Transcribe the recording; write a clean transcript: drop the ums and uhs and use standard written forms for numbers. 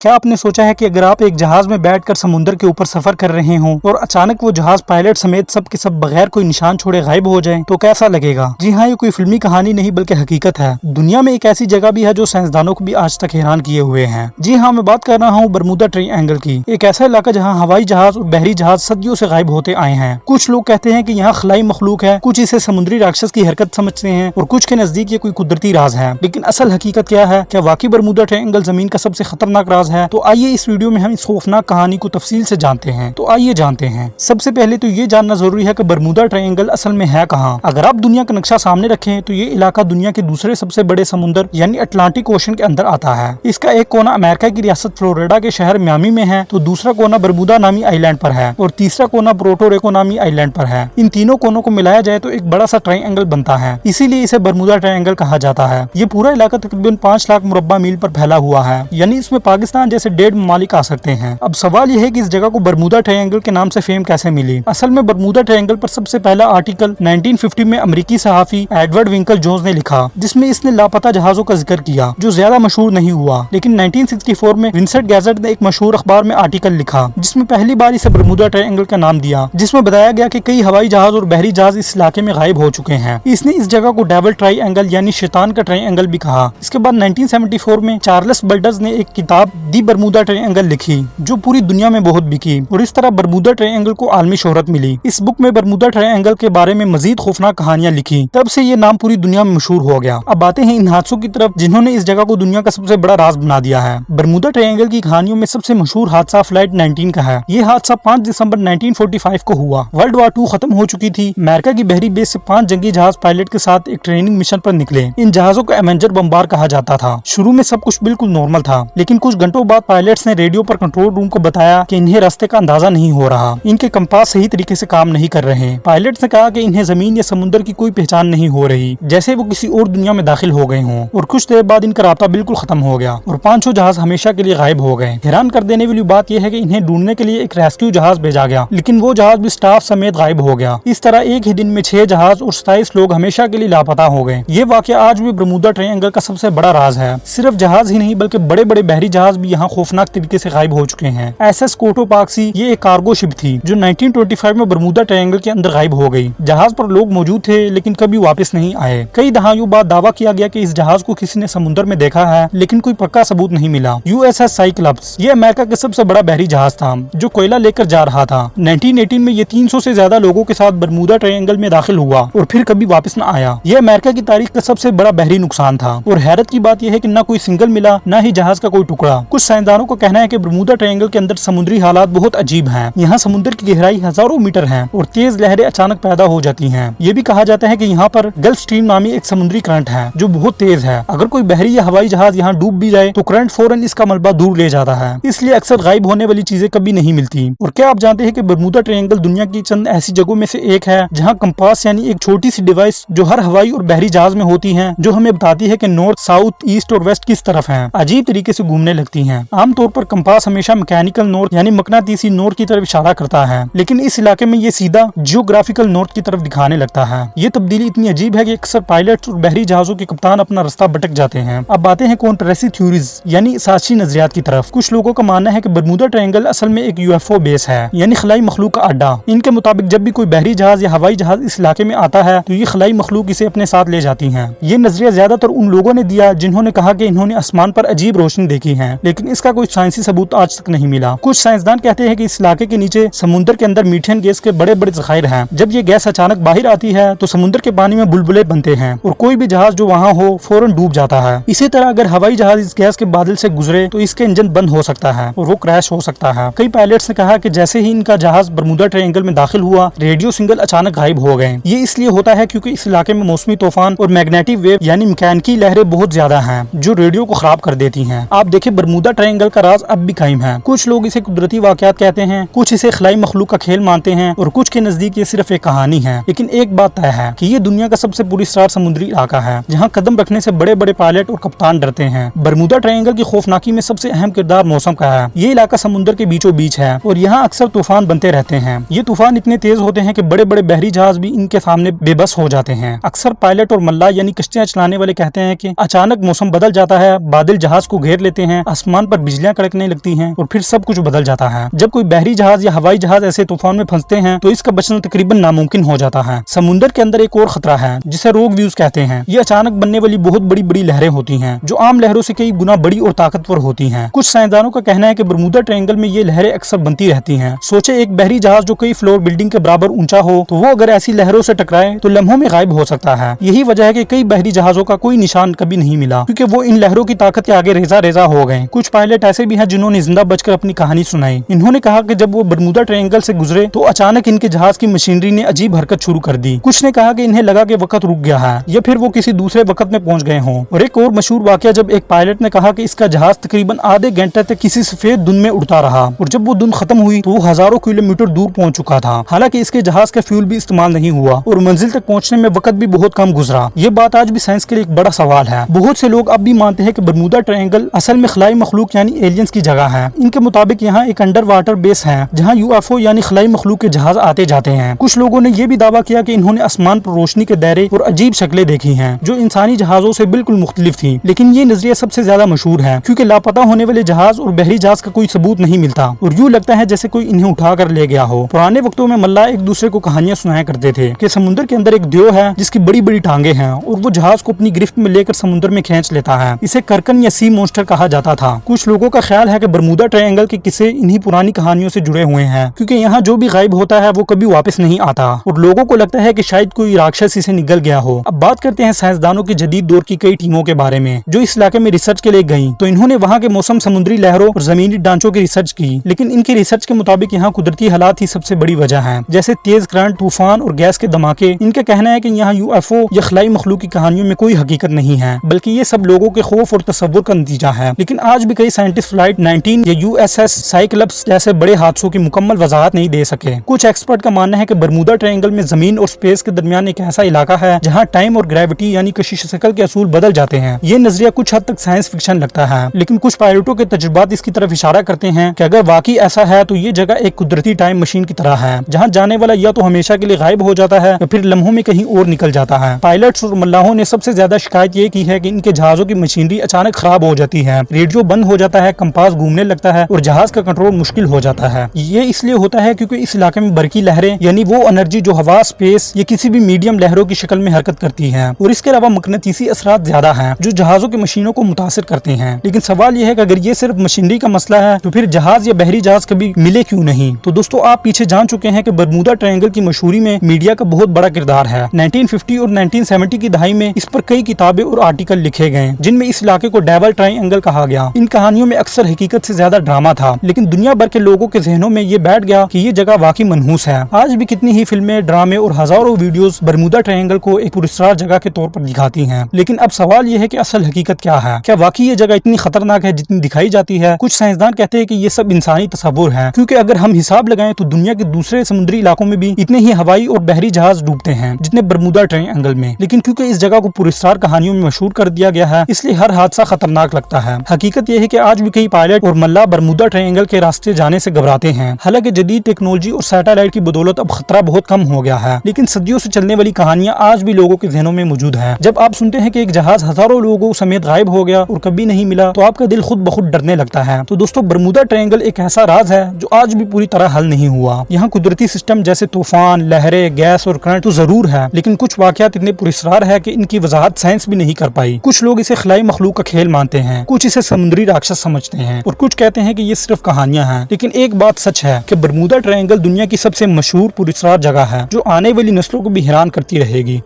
क्या आपने सोचा है कि अगर आप एक जहाज में बैठकर समुद्र के ऊपर सफर कर रहे हों और अचानक वो जहाज पायलट समेत सब के सब बगैर कोई निशान छोड़े गायब हो जाए तो कैसा लगेगा। जी हाँ, ये कोई फिल्मी कहानी नहीं बल्कि हकीकत है। दुनिया में एक ऐसी जगह भी है जो साइंसदानों को भी आज तक हैरान किए हुए हैं। जी हाँ, मैं बात कर रहा हूँ बरमूदा ट्रायंगल की। एक ऐसा इलाका जहाँ हवाई जहाज और बहरी जहाज सदियों से गायब होते आए हैं। कुछ लोग कहते हैं कि यहाँ खलाई मखलूक है, कुछ इसे समुद्री राक्षस की हरकत समझते हैं और कुछ के नजदीक ये कोई कुदरती राज है। लेकिन असल हकीकत क्या है? क्या वाकई बरमूदा ट्रायंगल जमीन का सबसे खतरनाक राज है? तो आइए इस वीडियो में हम इस खौफनाक कहानी को तफसील से जानते हैं। तो आइए जानते हैं। सबसे पहले तो ये जानना जरूरी है कि बरमूदा ट्रायंगल असल में है कहाँ। अगर आप दुनिया का नक्शा सामने रखें तो ये इलाका दुनिया के दूसरे सबसे बड़े समुद्र यानी अटलांटिक ओशन के अंदर आता है। इसका एक कोना अमेरिका की रियासत फ्लोरिडा के शहर मियामी में है, तो दूसरा कोना बरमूदा नामी आइलैंड पर है और तीसरा कोना पोर्टो रिको नामी आइलैंड पर है। इन तीनों कोनों को मिलाया जाए तो एक बड़ा सा ट्रायंगल बनता है, इसीलिए इसे बरमूदा ट्रायंगल कहा जाता है। ये पूरा इलाका तकरीबन 5 लाख मुरब्बा मील पर फैला हुआ है, यानी इसमें पाकिस्तान जैसे 1.5 ममालिक आ सकते हैं। अब सवाल यह है कि इस जगह को बरमूदा ट्रायंगल के नाम से फेम कैसे मिली। असल में बरमूदा ट्रायंगल पर सबसे पहला आर्टिकल 1950 में अमेरिकी सहाफी एडवर्ड विंकल जोन्स ने लिखा, जिसमें इसने लापता जहाजों का जिक्र किया, जो ज्यादा मशहूर नहीं हुआ। लेकिन 1964 में विंसेंट गैजेट ने एक मशहूर अखबार में आर्टिकल लिखा, जिसमें पहली बार इसे बरमूदा ट्रायंगल का नाम दिया, जिसमें बताया गया कि कई हवाई जहाज और बहरी जहाज इस इलाके में गायब हो चुके हैं। इसने इस जगह को डेविल ट्रायंगल यानी शैतान का ट्रायंगल भी कहा। इसके बाद 1974 में चार्ल्स बल्डर्स ने एक किताब दी बरमूदा ट्रायंगल लिखी, जो पूरी दुनिया में बहुत बिकी और इस तरह बरमूदा ट्रायंगल को आलमी शोहरत मिली। इस बुक में बरमूदा ट्रायंगल के बारे में मजीद खौफनाक कहानियां लिखी, तब से ये नाम पूरी दुनिया में मशहूर हो गया। अब आते हैं इन हादसों की तरफ जिन्होंने इस जगह को दुनिया का सबसे बड़ा राज बना दिया है। बरमूदा ट्रायंगल की कहानियों में सबसे मशहूर हादसा फ्लाइट 19 का है। ये हादसा 5 दिसंबर 1945 को हुआ। वर्ल्ड वार 2 खत्म हो चुकी थी। अमेरिका की बहरी बेस से 5 जंगी जहाज पायलट के साथ एक ट्रेनिंग मिशन पर निकले। इन जहाजों को एवेंजर बम्बार कहा जाता था। शुरू में सब कुछ बिल्कुल नॉर्मल था, लेकिन कुछ घंटों बाद पायलट्स ने रेडियो पर कंट्रोल रूम को बताया कि इन्हें रास्ते का अंदाजा नहीं हो रहा, इनके कंपास सही तरीके से काम नहीं कर रहे। पायलट्स ने कहा कि इन्हें जमीन या समुद्र की कोई पहचान नहीं हो रही, जैसे वो किसी और दुनिया में दाखिल हो गए हों। और कुछ देर बाद इनका राब्ता बिल्कुल खत्म हो गया और 500 जहाज हमेशा के लिए गायब हो गए। हैरान कर देने वाली बात यह है कि इन्हें ढूंढने के लिए एक रेस्क्यू जहाज भेजा गया, लेकिन वो जहाज भी स्टाफ समेत गायब हो गया। इस तरह एक ही दिन में 6 जहाज और 27 लोग हमेशा के लिए लापता हो गए। ये वाकया आज भी बरमूदा ट्रायंगल का सबसे बड़ा राज है। सिर्फ जहाज ही नहीं बल्कि बड़े बड़े बहरी जहाज भी यहाँ खौफनाक तरीके से गायब हो चुके हैं। SS कोटोपाक्सी ये एक कार्गो शिप थी जो 1925 में बरमूदा ट्रायंगल के अंदर गायब हो गई। जहाज पर लोग मौजूद थे लेकिन कभी वापस नहीं आए। कई दहाइयों बाद दावा किया गया कि इस जहाज को किसी ने समुद्र में देखा है, लेकिन कोई पक्का सबूत नहीं मिला। USS साइक्लॉप्स ये अमेरिका का सबसे बड़ा बहरी जहाज था जो कोयला लेकर जा रहा था। 1918 में ये 300 से ज्यादा लोगों के साथ बरमूदा ट्रायंगल में दाखिल हुआ और फिर कभी वापस न आया। ये अमेरिका की तारीख का सबसे बड़ा बहरी नुकसान था और हैरत की बात यह है कि न कोई सिंगल मिला, न ही जहाज का कोई टुकड़ा। कुछ साइंसदानों का कहना है कि बरमूदा ट्रायंगल के अंदर समुद्री हालात बहुत अजीब हैं। यहाँ समुद्र की गहराई हजारों मीटर है और तेज लहरें अचानक पैदा हो जाती हैं। ये भी कहा जाता है कि यहाँ पर गल्फ स्ट्रीम नामी एक समुद्री करंट है जो बहुत तेज है। अगर कोई बहरी या हवाई जहाज यहाँ डूब भी जाए तो करंट फौरन इसका मलबा दूर ले जाता है, इसलिए अक्सर गायब होने वाली चीजें कभी नहीं मिलती। और क्या आप जानते हैं कि बरमूदा ट्रायंगल दुनिया की चंद ऐसी जगहों में से एक है जहाँ कंपास यानी एक छोटी सी डिवाइस जो हर हवाई और बहरी जहाज में होती है, जो हमें बताती है कि नॉर्थ, साउथ, ईस्ट और वेस्ट किस तरफ है, अजीब तरीके से घूमने लगती है। आमतौर पर कंपास हमेशा मैकेनिकल नॉर्थ यानी मकनातीसी नॉर्थ की तरफ इशारा करता है, लेकिन इस इलाके में ये सीधा जियोग्राफिकल नॉर्थ की तरफ दिखाने लगता है। ये तब्दीली इतनी अजीब है कि अक्सर पायलट्स और बहरी जहाजों के कप्तान अपना रास्ता भटक जाते हैं। अब बातें हैं कॉन्स्पिरेसी थ्योरीज यानी साजिशी नजरियात की तरफ। कुछ लोगों का मानना है कि बरमूदा ट्रायंगल असल में एक UFO बेस है, यानी खलाई मखलूक का अड्डा। इनके मुताबिक जब भी कोई बहरी जहाज या हवाई जहाज इस इलाके में आता है तो ये खलाई मखलूक इसे अपने साथ ले जाती है। ये नजरिया ज्यादातर उन लोगों ने दिया जिन्होंने कहा कि इन्होंने आसमान पर अजीब रोशनी देखी है, लेकिन इसका कोई साइंसी सबूत आज तक नहीं मिला। कुछ साइंसदान कहते हैं कि इस इलाके के नीचे समुद्र के अंदर मीथेन गैस के बड़े बड़े जखायर हैं। जब ये गैस अचानक बाहर आती है तो समुद्र के पानी में बुलबुले बनते हैं और कोई भी जहाज जो वहाँ हो फौरन डूब जाता है। इसी तरह अगर हवाई जहाज इस गैस के बादल से गुजरे तो इसके इंजन बंद हो सकता है और वो क्रैश हो सकता है। कई पायलट्स ने कहा कि जैसे ही इनका जहाज बरमूदा ट्रायंगल में दाखिल हुआ, रेडियो सिग्नल अचानक गायब हो गए। ये इसलिए होता है क्योंकि इस इलाके में मौसमी तूफान और मैग्नेटिक वेव यानी मैकेनिकी लहरें बहुत ज्यादा हैं जो रेडियो को खराब कर देती हैं। आप देखें बरमूदा ट्रायंगल का राज अब भी कायम है। कुछ लोग इसे कुदरती वाकयात कहते हैं, कुछ इसे खलाई मखलूक का खेल मानते हैं और कुछ के नजदीक ये सिर्फ एक कहानी है। लेकिन एक बात तय है कि ये दुनिया का सबसे पुरअसरार समुद्री इलाका है जहाँ कदम रखने से बड़े बड़े पायलट और कप्तान डरते हैं। बरमूदा ट्रायंगल की खौफनाकी में सबसे अहम किरदार मौसम का है। ये इलाका समुद्र के बीचों बीच है और यहाँ अक्सर तूफान बनते रहते हैं। ये तूफान इतने तेज होते हैं कि बड़े बड़े बहरी जहाज भी इनके सामने बेबस हो जाते हैं। अक्सर पायलट और मल्लाह यानी कश्तियां चलाने वाले कहते हैं कि अचानक मौसम बदल जाता है, बादल जहाज को घेर लेते हैं, आसमान आसमान पर बिजलियां कड़कने लगती हैं और फिर सब कुछ बदल जाता है। जब कोई बहरी जहाज या हवाई जहाज ऐसे तूफान में फंसते हैं तो इसका बचना तकरीबन नामुमकिन हो जाता है। समुद्र के अंदर एक और खतरा है जिसे रोग व्यूज कहते हैं। ये अचानक बनने वाली बहुत बड़ी बड़ी लहरें होती हैं जो आम लहरों से कई गुना बड़ी और ताकतवर होती हैं। कुछ साइंसदानों का कहना है कि बरमूडा ट्रायंगल में ये लहरें अक्सर बनती रहती हैं। सोचे एक बहरी जहाज जो कई फ्लोर बिल्डिंग के बराबर ऊंचा हो तो वो अगर ऐसी लहरों से टकराए तो लम्हों में गायब हो सकता है। यही वजह है कि कई बहरी जहाजों का कोई निशान कभी नहीं मिला क्योंकि वो इन लहरों की ताकत के आगे रेजा रेजा हो गए। कुछ पायलट ऐसे भी हैं जिन्होंने जिंदा बचकर अपनी कहानी सुनाई। इन्होंने कहा कि जब वो बरमूडा ट्रायंगल से गुजरे तो अचानक इनके जहाज की मशीनरी ने अजीब हरकत शुरू कर दी। कुछ ने कहा कि इन्हें लगा कि वक्त रुक गया है या फिर वो किसी दूसरे वक्त में पहुंच गए हों। और एक और मशहूर वाकया जब एक पायलट ने कहा कि इसका जहाज तकरीबन आधे घंटे तक किसी सफेद धुंध में उड़ता रहा और जब वो धुंध खत्म हुई तो वो हजारों किलोमीटर दूर पहुंच चुका था। हालांकि इसके जहाज का फ्यूल भी इस्तेमाल नहीं हुआ और मंजिल तक पहुंचने में वक्त भी बहुत कम गुजरा। ये बात आज भी साइंस के लिए एक बड़ा सवाल है। बहुत से लोग अब भी मानते हैं कि बरमूडा ट्रायंगल असल में खलाई मखलूक यानी एलियंस की जगह है। इनके मुताबिक यहाँ एक अंडर वाटर बेस है जहाँ UFO यानी खलाई मखलूक के जहाज आते जाते हैं। कुछ लोगों ने यह भी दावा किया कि इन्होंने आसमान पर रोशनी के दायरे और अजीब शक्लें देखी हैं जो इंसानी जहाजों से बिल्कुल मुख्तलिफ थी। लेकिन ये नजरिया सबसे ज्यादा मशहूर है क्योंकि लापता होने वाले जहाज और बहरी जहाज का कोई सबूत नहीं मिलता और यूँ लगता है जैसे कोई इन्हें उठा कर ले गया हो। पुराने वक्तों में मल्लाह एक दूसरे को कहानियां सुनाया करते थे कि समुद्र के अंदर एक देव है जिसकी बड़ी बड़ी टांगे हैं और वो जहाज को अपनी गिरफ्त में लेकर समुद्र में खींच लेता है। इसे करकन या सी मॉन्स्टर कहा जाता था। कुछ लोगों का ख्याल है कि बरमूडा ट्रायंगल के किस्से इन्हीं पुरानी कहानियों से जुड़े हुए हैं क्योंकि यहाँ जो भी गायब होता है वो कभी वापस नहीं आता और लोगों को लगता है कि शायद कोई राक्षस इसे निगल गया हो। अब बात करते हैं साइंसदानों की जदीद दौर की कई टीमों के बारे में जो इस इलाके में रिसर्च के लिए गई। तो इन्होंने वहाँ के मौसम, समुद्री लहरों और जमीनी ढांचों की रिसर्च की। लेकिन इनकी रिसर्च के मुताबिक यहाँ कुदरती हालात ही सबसे बड़ी वजह है, जैसे तेज करंट, तूफान और गैस के धमाके। इनका कहना है कि यहाँ UFO या खलाई मखलूक की कहानियों में कोई हकीकत नहीं है बल्कि ये सब लोगों के खौफ और तसव्वुर का नतीजा है। लेकिन आज भी कई साइंटिस्ट फ्लाइट 19 या USS साइक्लप्स जैसे बड़े हादसों की मुकम्मल वजाहत नहीं दे सके। कुछ एक्सपर्ट का मानना है कि बरमूडा ट्रायंगल में जमीन और स्पेस के दरमियान एक ऐसा इलाका है जहाँ टाइम और ग्रेविटी यानी कशिश शकल के असूल बदल जाते हैं। ये नजरिया कुछ हद तक साइंस फिक्शन लगता है लेकिन कुछ पायलटों के तजुर्बात इसकी तरफ इशारा करते हैं कि अगर वाकई ऐसा है तो ये जगह एक कुदरती टाइम मशीन की तरह है जहाँ जाने वाला या तो हमेशा के लिए गायब हो जाता है या फिर लम्हों में कहीं और निकल जाता है। पायलट्स और मल्लाहों ने सबसे ज्यादा शिकायत ये की है कि इनके जहाजों की मशीनरी अचानक खराब हो जाती है, रेडियो बंद हो जाता है, कंपास घूमने लगता है और जहाज का कंट्रोल मुश्किल हो जाता है। ये इसलिए होता है क्योंकि इस इलाके में बरकी लहरें यानी वो एनर्जी जो हवा, स्पेस या किसी भी मीडियम लहरों की शक्ल में हरकत करती है और इसके अलावा मकनतीसी असरात ज्यादा हैं जो जहाजों की मशीनों को मुतासिर करते हैं। लेकिन सवाल यह है कि अगर ये सिर्फ मशीनरी का मसला है तो फिर जहाज या बहरी जहाज कभी मिले क्यों नहीं। तो दोस्तों आप पीछे जान चुके हैं कि बरमूडा ट्रायंगल की मशहूरी में मीडिया का बहुत बड़ा किरदार है। 1950 और 1970 की दहाई में इस पर कई किताबें और आर्टिकल लिखे गए जिनमें इस इलाके को डेविल ट्रायंगल कहा गया। इन कहानियों में अक्सर हकीकत से ज्यादा ड्रामा था लेकिन दुनिया भर के लोगों के जहनों में ये बैठ गया कि ये जगह वाकई मनहूस है। आज भी कितनी ही फिल्में, ड्रामे और हजारों वीडियोस बरमूडा ट्रायंगल को एक पुरस्कार जगह के तौर पर दिखाती हैं। लेकिन अब सवाल ये है कि असल हकीकत क्या है? क्या वाकई ये जगह इतनी खतरनाक है जितनी दिखाई जाती है? कुछ साइंसदान कहते हैं कि ये सब इंसानी तस्वुर है क्योंकि अगर हम हिसाब लगाएं तो दुनिया के दूसरे समुद्री इलाकों में भी इतने ही हवाई और बहरी जहाज डूबते हैं जितने बरमूडा ट्रायंगल में। लेकिन क्योंकि इस जगह को पुरस्कार कहानियों में मशहूर कर दिया गया है इसलिए हर हादसा खतरनाक लगता है। हकीकत यह है कि आज भी कई पायलट और मल्लाह बरमूडा ट्रायंगल के रास्ते जाने से घबराते हैं। हालांकि जदीद टेक्नोलॉजी और सैटेलाइट की बदौलत अब खतरा बहुत कम हो गया है लेकिन सदियों से चलने वाली कहानियां आज भी लोगों के जहनों में मौजूद है। जब आप सुनते हैं कि एक जहाज हजारों लोगों समेत गायब हो गया और कभी नहीं मिला तो आपका दिल खुद ब खुद डरने लगता है। तो दोस्तों बरमूडा ट्रायंगल एक ऐसा राज है जो आज भी पूरी तरह हल नहीं हुआ। यहाँ कुदरती सिस्टम जैसे तूफान, लहरें, गैस और करंट तो जरूर है लेकिन कुछ वाकयात इतने पुरस्कार है कि इनकी वजाहत साइंस भी नहीं कर पाई। कुछ लोग इसे खलाई मखलूक का खेल मानते हैं, कुछ इसे समुद्री राक्षस समझते हैं और कुछ कहते हैं कि ये सिर्फ कहानियां हैं। लेकिन एक बात सच है कि बरमूडा ट्रायंगल दुनिया की सबसे मशहूर पुरस्कार जगह है जो आने वाली नस्लों को भी हैरान करती रहेगी।